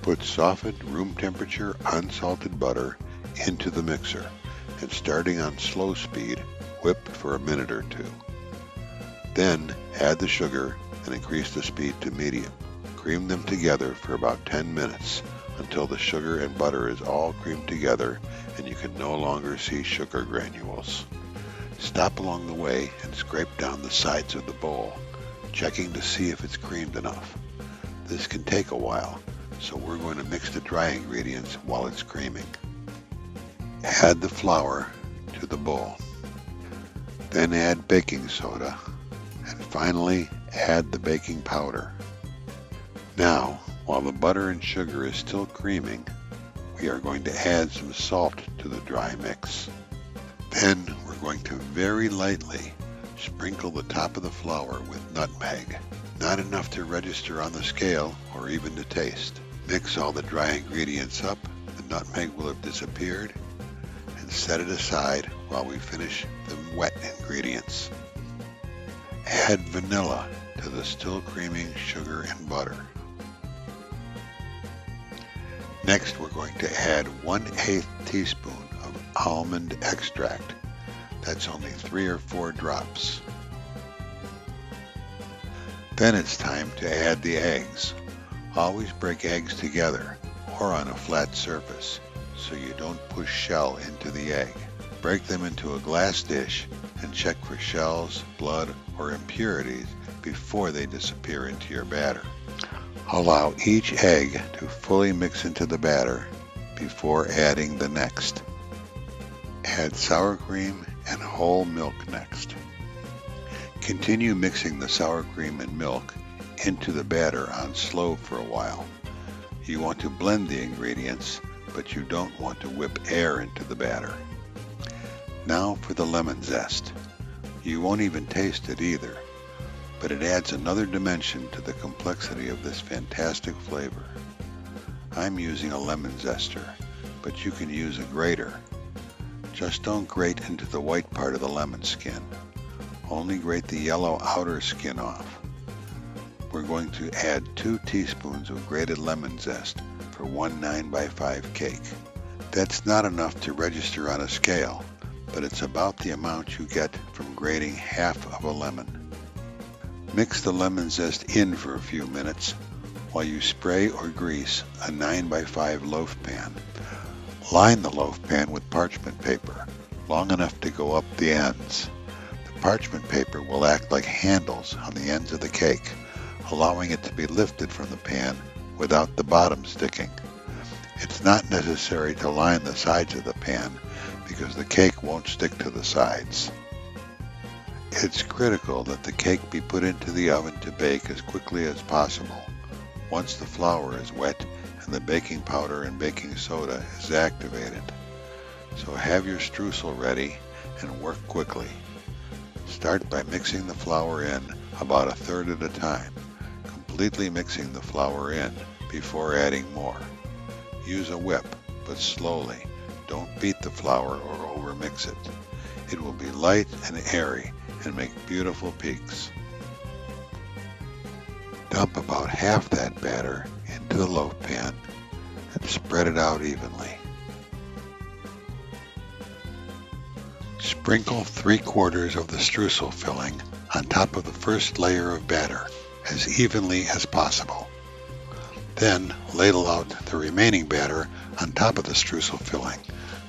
Put softened room temperature unsalted butter into the mixer and starting on slow speed, whip for a minute or two. Then add the sugar and increase the speed to medium. Cream them together for about 10 minutes until the sugar and butter is all creamed together and you can no longer see sugar granules. Stop along the way and scrape down the sides of the bowl, checking to see if it's creamed enough. This can take a while, so we're going to mix the dry ingredients while it's creaming. Add the flour to the bowl. Then add baking soda, and finally add the baking powder. Now, while the butter and sugar is still creaming, we are going to add some salt to the dry mix. Then we're going to very lightly sprinkle the top of the flour with nutmeg, not enough to register on the scale or even to taste. Mix all the dry ingredients up, the nutmeg will have disappeared, and set it aside while we finish the wet ingredients. Add vanilla to the still creaming sugar and butter. Next, we're going to add 1/8 teaspoon of almond extract. That's only 3 or 4 drops. Then it's time to add the eggs. Always break eggs together or on a flat surface so you don't push shell into the egg. Break them into a glass dish and check for shells, blood, or impurities before they disappear into your batter. Allow each egg to fully mix into the batter before adding the next. Add sour cream and whole milk next. Continue mixing the sour cream and milk into the batter on slow for a while. You want to blend the ingredients, but you don't want to whip air into the batter. Now for the lemon zest. You won't even taste it either, but it adds another dimension to the complexity of this fantastic flavor. I'm using a lemon zester, but you can use a grater. Just don't grate into the white part of the lemon skin. Only grate the yellow outer skin off. We're going to add 2 teaspoons of grated lemon zest for 1 9x5 cake. That's not enough to register on a scale, but it's about the amount you get from grating half of a lemon. Mix the lemon zest in for a few minutes while you spray or grease a 9x5 loaf pan. Line the loaf pan with parchment paper, long enough to go up the ends. The parchment paper will act like handles on the ends of the cake, allowing it to be lifted from the pan without the bottom sticking. It's not necessary to line the sides of the pan because the cake won't stick to the sides. It's critical that the cake be put into the oven to bake as quickly as possible once the flour is wet and the baking powder and baking soda is activated. So have your streusel ready and work quickly. Start by mixing the flour in about 1/3 at a time, completely mixing the flour in before adding more. Use a whip, but slowly. Don't beat the flour or overmix it. It will be light and airy and make beautiful peaks. Dump about half that batter into the loaf pan and spread it out evenly. Sprinkle 3/4 of the streusel filling on top of the first layer of batter as evenly as possible. Then ladle out the remaining batter on top of the streusel filling,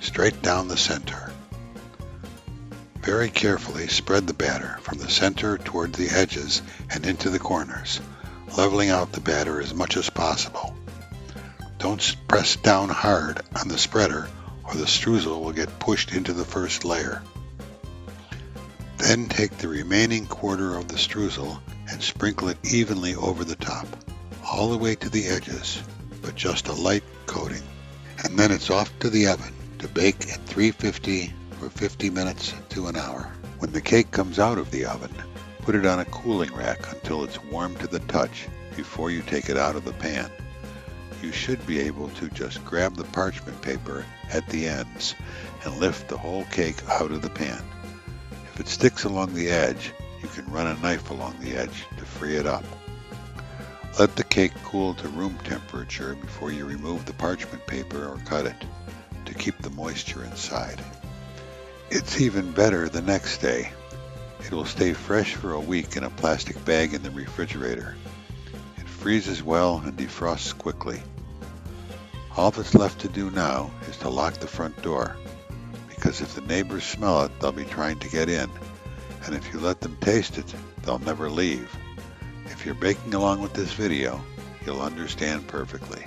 straight down the center. Very carefully spread the batter from the center toward the edges and into the corners, leveling out the batter as much as possible. Don't press down hard on the spreader or the streusel will get pushed into the first layer. Then take the remaining 1/4 of the streusel and sprinkle it evenly over the top, all the way to the edges, but just a light coating. And then it's off to the oven to bake at 350 for 50 minutes to an hour. When the cake comes out of the oven, put it on a cooling rack until it's warm to the touch before you take it out of the pan. You should be able to just grab the parchment paper at the ends and lift the whole cake out of the pan. If it sticks along the edge, you can run a knife along the edge to free it up. Let the cake cool to room temperature before you remove the parchment paper or cut it, to keep the moisture inside. It's even better the next day. It will stay fresh for a week in a plastic bag in the refrigerator. It freezes well and defrosts quickly. All that's left to do now is to lock the front door, because if the neighbors smell it, they'll be trying to get in, and if you let them taste it, they'll never leave. If you're baking along with this video, you'll understand perfectly.